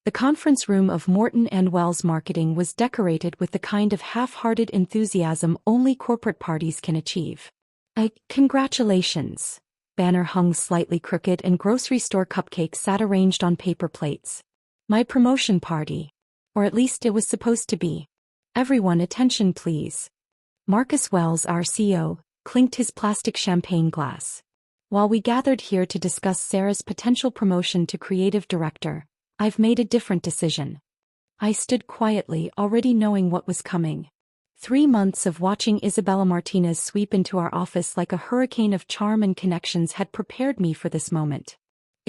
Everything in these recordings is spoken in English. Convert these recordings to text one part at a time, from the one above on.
The conference room of Morton Wells Marketing was decorated with the kind of half-hearted enthusiasm only corporate parties can achieve. A "Congratulations" banner hung slightly crooked and grocery store cupcakes sat arranged on paper plates. My promotion party. Or at least it was supposed to be. Everyone attention please. Marcus Wells, our CEO, clinked his plastic champagne glass. While we gathered here to discuss Sarah's potential promotion to creative director, I've made a different decision. I stood quietly, already knowing what was coming. 3 months of watching Isabella Martinez sweep into our office like a hurricane of charm and connections had prepared me for this moment.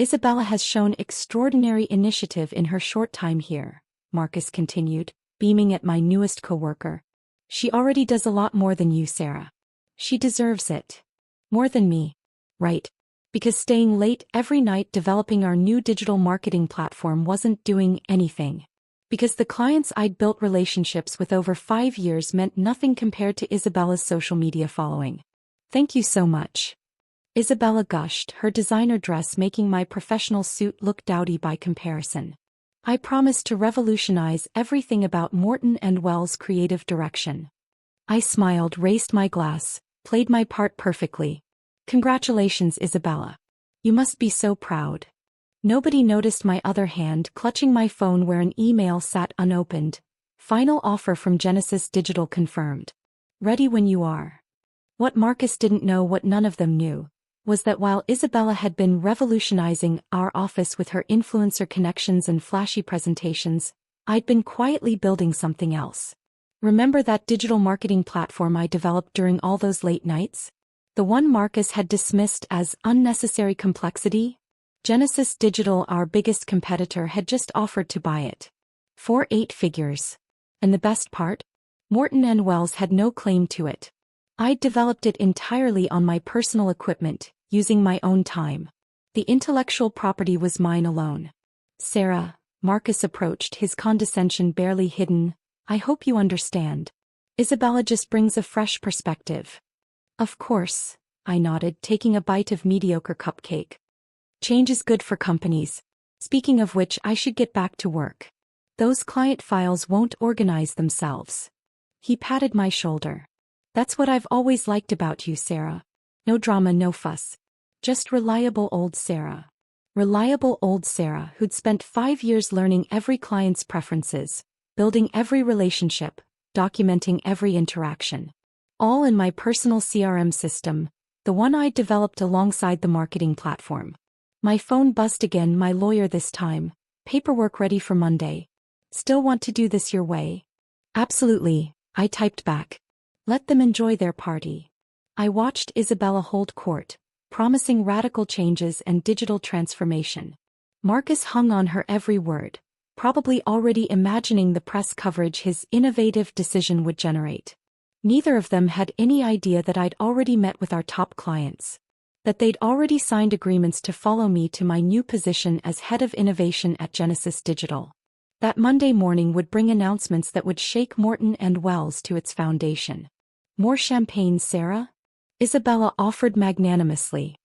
Isabella has shown extraordinary initiative in her short time here, Marcus continued, beaming at my newest coworker. She already does a lot more than you, Sarah. She deserves it. More than me. Right. Because staying late every night developing our new digital marketing platform wasn't doing anything. Because the clients I'd built relationships with over 5 years meant nothing compared to Isabella's social media following. Thank you so much. Isabella gushed, her designer dress making my professional suit look dowdy by comparison. I promised to revolutionize everything about Morton Wells' creative direction. I smiled, raised my glass, played my part perfectly. Congratulations, Isabella. You must be so proud. Nobody noticed my other hand clutching my phone where an email sat unopened. Final offer from Genesis Digital confirmed. Ready when you are. What Marcus didn't know, what none of them knew, was that while Isabella had been revolutionizing our office with her influencer connections and flashy presentations, I'd been quietly building something else. Remember that digital marketing platform I developed during all those late nights? The one Marcus had dismissed as unnecessary complexity? Genesis Digital, our biggest competitor, had just offered to buy it. For 8 figures. And the best part? Morton Wells had no claim to it. I'd developed it entirely on my personal equipment, using my own time. The intellectual property was mine alone. Sarah, Marcus approached, his condescension barely hidden. I hope you understand. Isabella just brings a fresh perspective. Of course, I nodded, taking a bite of mediocre cupcake. Change is good for companies. Speaking of which, I should get back to work. Those client files won't organize themselves. He patted my shoulder. That's what I've always liked about you, Sarah. No drama, no fuss. Just reliable old Sarah. Reliable old Sarah who'd spent 5 years learning every client's preferences, building every relationship, documenting every interaction. All in my personal CRM system, the one I developed alongside the marketing platform. My phone buzzed again, my lawyer this time. Paperwork ready for Monday. Still want to do this your way? Absolutely, I typed back. Let them enjoy their party. I watched Isabella hold court, promising radical changes and digital transformation. Marcus hung on her every word, probably already imagining the press coverage his innovative decision would generate. Neither of them had any idea that I'd already met with our top clients. That they'd already signed agreements to follow me to my new position as head of innovation at Genesis Digital. That Monday morning would bring announcements that would shake Morton Wells to its foundation. More champagne, Sarah? Isabella offered magnanimously.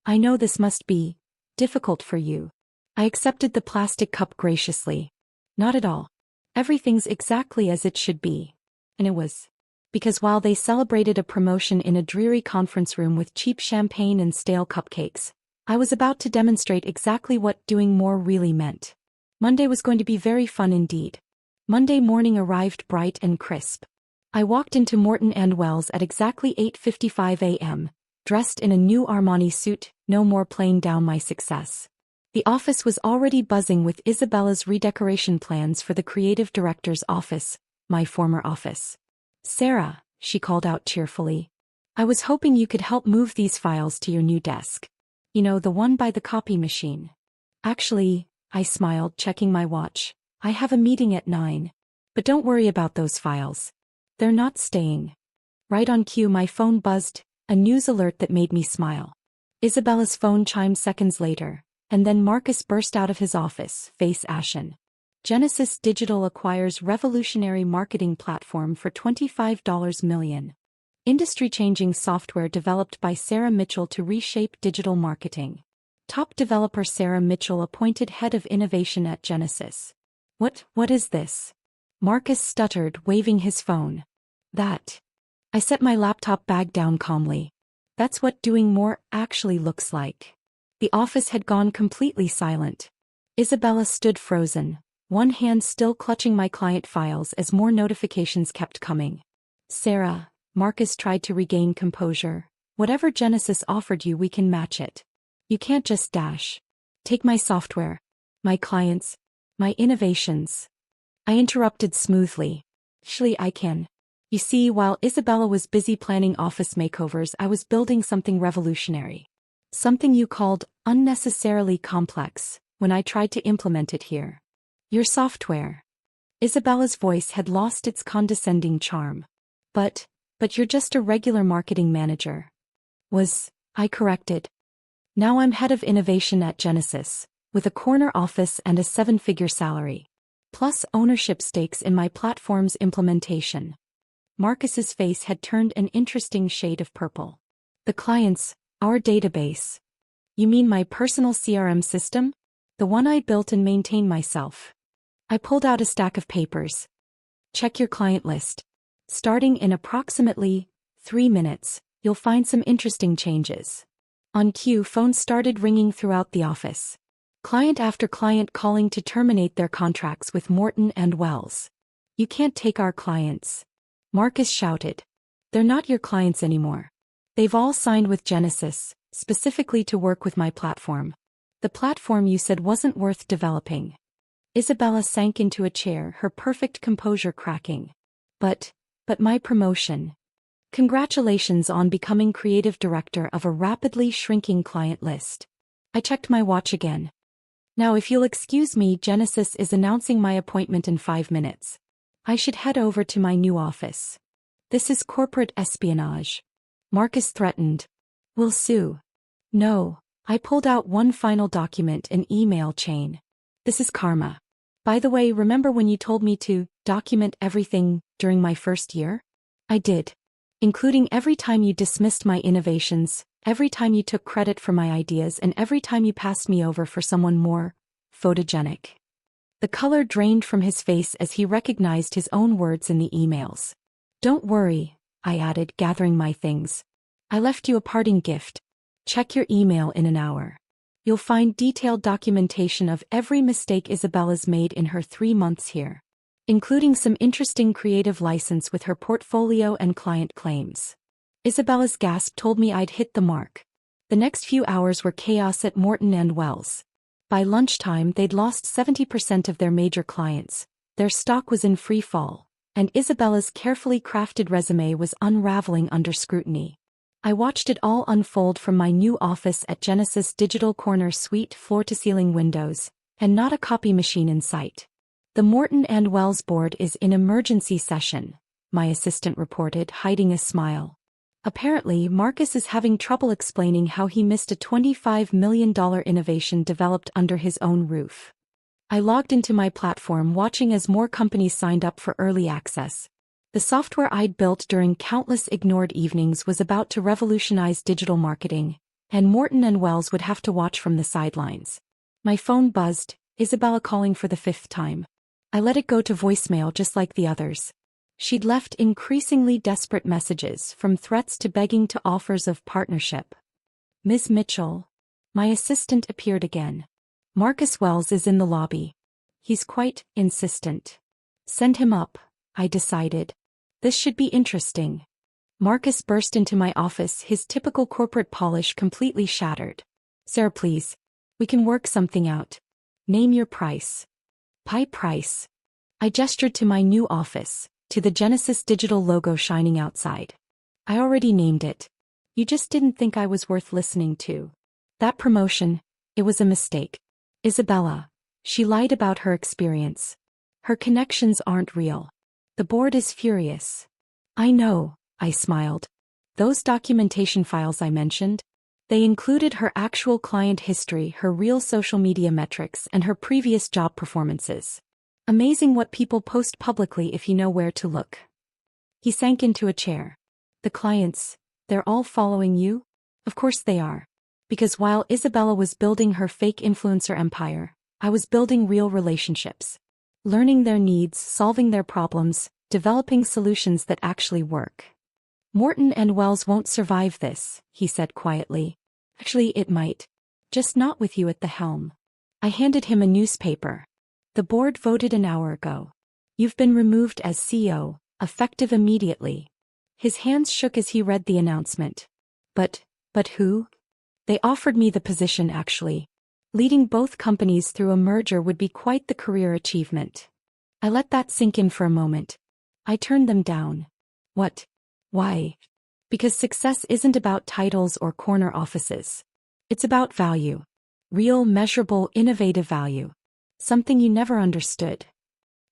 I know this must be difficult for you. I accepted the plastic cup graciously. Not at all. Everything's exactly as it should be. And it was. Because while they celebrated a promotion in a dreary conference room with cheap champagne and stale cupcakes, I was about to demonstrate exactly what doing more really meant. Monday was going to be very fun indeed. Monday morning arrived bright and crisp. I walked into Morton Wells at exactly 8:55 a.m., dressed in a new Armani suit, no more playing down my success. The office was already buzzing with Isabella's redecoration plans for the creative director's office, my former office. Sarah, she called out cheerfully. I was hoping you could help move these files to your new desk. You know, the one by the copy machine. Actually, I smiled, checking my watch. I have a meeting at 9. But don't worry about those files. They're not staying. Right on cue, my phone buzzed, a news alert that made me smile. Isabella's phone chimed seconds later, and then Marcus burst out of his office, face ashen. Genesis Digital acquires revolutionary marketing platform for $25 million. Industry-changing software developed by Sarah Mitchell to reshape digital marketing. Top developer Sarah Mitchell appointed head of innovation at Genesis. What is this? Marcus stuttered, waving his phone. That. I set my laptop bag down calmly. That's what doing more actually looks like. The office had gone completely silent. Isabella stood frozen, one hand still clutching my client files as more notifications kept coming. Sarah, Marcus tried to regain composure. Whatever Genesis offered you, we can match it. You can't just dash. Take my software. My clients. My innovations. I interrupted smoothly. Actually, I can. You see, while Isabella was busy planning office makeovers, I was building something revolutionary. Something you called unnecessarily complex when I tried to implement it here. Your software. Isabella's voice had lost its condescending charm. But you're just a regular marketing manager. I corrected. Now I'm head of innovation at Genesis, with a corner office and a 7-figure salary. Plus ownership stakes in my platform's implementation. Marcus's face had turned an interesting shade of purple. The clients, our database. You mean my personal CRM system? The one I built and maintain myself. I pulled out a stack of papers. Check your client list. Starting in approximately 3 minutes, you'll find some interesting changes. On cue, phones started ringing throughout the office. Client after client calling to terminate their contracts with Morton and Wells. You can't take our clients. Marcus shouted. They're not your clients anymore. They've all signed with Genesis, specifically to work with my platform. The platform you said wasn't worth developing. Isabella sank into a chair, her perfect composure cracking. But my promotion. Congratulations on becoming creative director of a rapidly shrinking client list. I checked my watch again. Now if you'll excuse me, Genesis is announcing my appointment in 5 minutes. I should head over to my new office. This is corporate espionage. Marcus threatened. We'll sue. No. I pulled out one final document, an email chain. This is karma. By the way, remember when you told me to document everything during my first year? I did. Including every time you dismissed my innovations, every time you took credit for my ideas, and every time you passed me over for someone more photogenic. The color drained from his face as he recognized his own words in the emails. Don't worry, I added, gathering my things. I left you a parting gift. Check your email in an hour. You'll find detailed documentation of every mistake Isabella's made in her 3 months here, including some interesting creative license with her portfolio and client claims. Isabella's gasp told me I'd hit the mark. The next few hours were chaos at Morton and Wells. By lunchtime, they'd lost 70% of their major clients, their stock was in free fall, and Isabella's carefully crafted resume was unraveling under scrutiny. I watched it all unfold from my new office at Genesis Digital Corner Suite, floor-to-ceiling windows, and not a copy machine in sight. The Morton and Wells board is in emergency session, my assistant reported, hiding a smile. Apparently, Marcus is having trouble explaining how he missed a $25 million innovation developed under his own roof. I logged into my platform, watching as more companies signed up for early access. The software I'd built during countless ignored evenings was about to revolutionize digital marketing, and Morton and Wells would have to watch from the sidelines. My phone buzzed, Isabella calling for the 5th time. I let it go to voicemail just like the others. She'd left increasingly desperate messages, from threats to begging to offers of partnership. Ms. Mitchell. My assistant appeared again. Marcus Wells is in the lobby. He's quite insistent. Send him up, I decided. This should be interesting. Marcus burst into my office, his typical corporate polish completely shattered. Sarah, please. We can work something out. Name your price. Pie price. I gestured to my new office, to the Genesis Digital logo shining outside. I already named it. You just didn't think I was worth listening to. That promotion, it was a mistake. Isabella. She lied about her experience. Her connections aren't real. The board is furious. I know, I smiled. Those documentation files I mentioned? They included her actual client history, her real social media metrics, and her previous job performances. Amazing what people post publicly if you know where to look. He sank into a chair. The clients, they're all following you? Of course they are. Because while Isabella was building her fake influencer empire, I was building real relationships. learning their needs, solving their problems, developing solutions that actually work. Morton and Wells won't survive this, he said quietly. Actually, it might. Just not with you at the helm. I handed him a newspaper. The board voted an hour ago. You've been removed as CEO, effective immediately. His hands shook as he read the announcement. But who? They offered me the position actually. Leading both companies through a merger would be quite the career achievement. I let that sink in for a moment. I turned them down. What? Why? Because success isn't about titles or corner offices. It's about value. Real, measurable, innovative value. Something you never understood.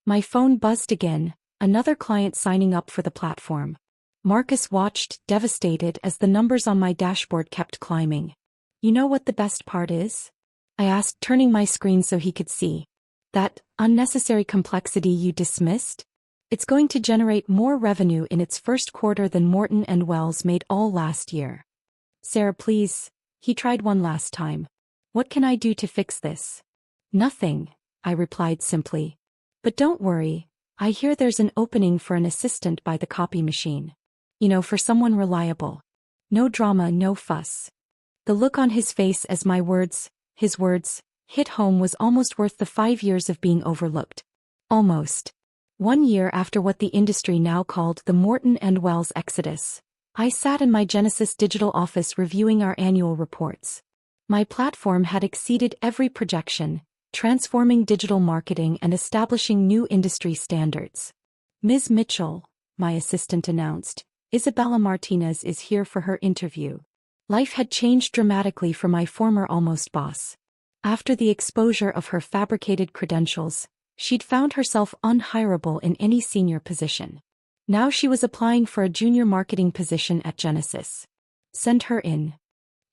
My phone buzzed again, another client signing up for the platform. Marcus watched, devastated, as the numbers on my dashboard kept climbing. You know what the best part is? I asked, turning my screen so he could see. That unnecessary complexity you dismissed? It's going to generate more revenue in its first quarter than Morton and Wells made all last year. Sarah, please. He tried one last time. What can I do to fix this? Nothing, I replied simply. But don't worry, I hear there's an opening for an assistant by the copy machine. You know, for someone reliable. No drama, no fuss. The look on his face as his words, hit home was almost worth the 5 years of being overlooked. Almost. 1 year after what the industry now called the Morton and Wells exodus, I sat in my Genesis digital office reviewing our annual reports. My platform had exceeded every projection, transforming digital marketing and establishing new industry standards. Ms. Mitchell, my assistant announced, Isabella Martinez is here for her interview. Life had changed dramatically for my former almost boss. After the exposure of her fabricated credentials, she'd found herself unhireable in any senior position. Now she was applying for a junior marketing position at Genesis. Send her in.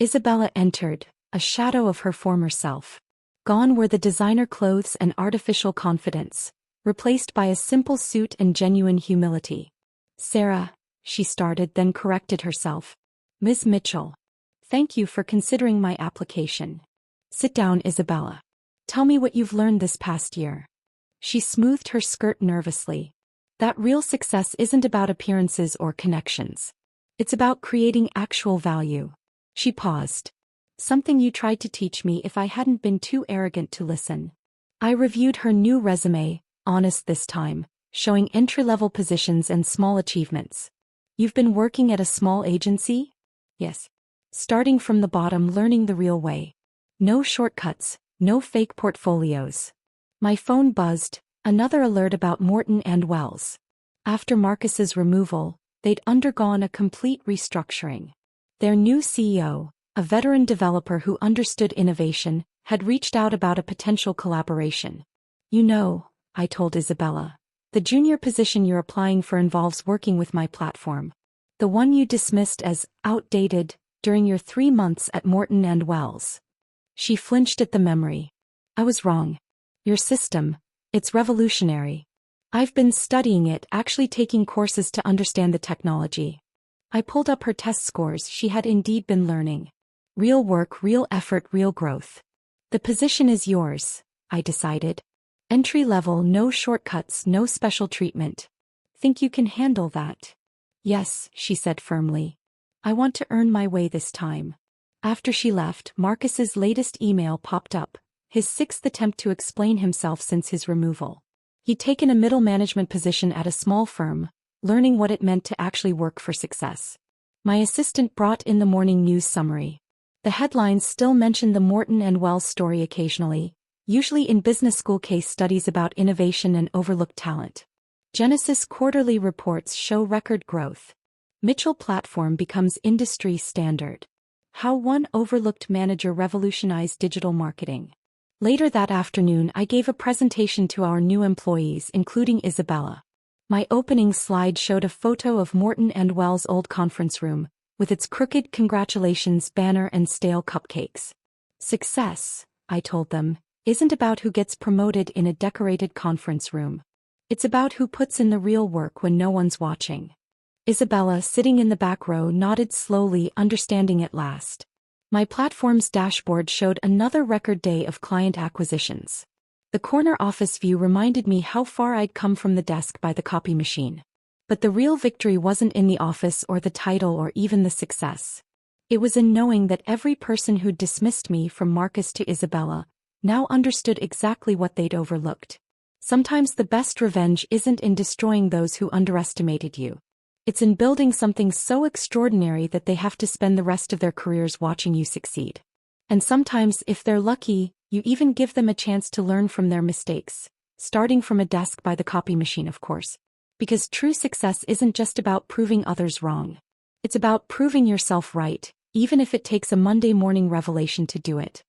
Isabella entered, a shadow of her former self. Gone were the designer clothes and artificial confidence, replaced by a simple suit and genuine humility. Sarah, she started, then corrected herself. Ms. Mitchell. Thank you for considering my application. Sit down, Isabella. Tell me what you've learned this past year. She smoothed her skirt nervously. That real success isn't about appearances or connections. It's about creating actual value. She paused. Something you tried to teach me if I hadn't been too arrogant to listen. I reviewed her new resume, honest this time, showing entry-level positions and small achievements. You've been working at a small agency? Yes. Starting from the bottom, learning the real way. No shortcuts, no fake portfolios. My phone buzzed, another alert about Morton and Wells. After Marcus's removal, they'd undergone a complete restructuring. Their new CEO, a veteran developer who understood innovation, had reached out about a potential collaboration. You know, I told Isabella, the junior position you're applying for involves working with my platform. The one you dismissed as outdated during your 3 months at Morton and Wells. She flinched at the memory. I was wrong. Your system, it's revolutionary. I've been studying it, actually taking courses to understand the technology. I pulled up her test scores. She had indeed been learning. Real work, real effort, real growth. The position is yours, I decided. Entry level, no shortcuts, no special treatment. Think you can handle that? Yes, she said firmly. I want to earn my way this time. After she left, Marcus's latest email popped up, his 6th attempt to explain himself since his removal. He'd taken a middle management position at a small firm, learning what it meant to actually work for success. My assistant brought in the morning news summary. The headlines still mentioned the Morton and Wells story occasionally, usually in business school case studies about innovation and overlooked talent. Genesis quarterly reports show record growth. Mitchell platform becomes industry standard. How one overlooked manager revolutionized digital marketing. Later that afternoon, I gave a presentation to our new employees, including Isabella. My opening slide showed a photo of Morton and Wells' old conference room, with its crooked congratulations banner and stale cupcakes. Success, I told them, isn't about who gets promoted in a decorated conference room. It's about who puts in the real work when no one's watching. Isabella, sitting in the back row, nodded slowly, understanding at last. My platform's dashboard showed another record day of client acquisitions. The corner office view reminded me how far I'd come from the desk by the copy machine. But the real victory wasn't in the office or the title or even the success. It was in knowing that every person who'd dismissed me, from Marcus to Isabella, now understood exactly what they'd overlooked. Sometimes the best revenge isn't in destroying those who underestimated you. It's in building something so extraordinary that they have to spend the rest of their careers watching you succeed. And sometimes, if they're lucky, you even give them a chance to learn from their mistakes, starting from a desk by the copy machine, of course. Because true success isn't just about proving others wrong. It's about proving yourself right, even if it takes a Monday morning revelation to do it.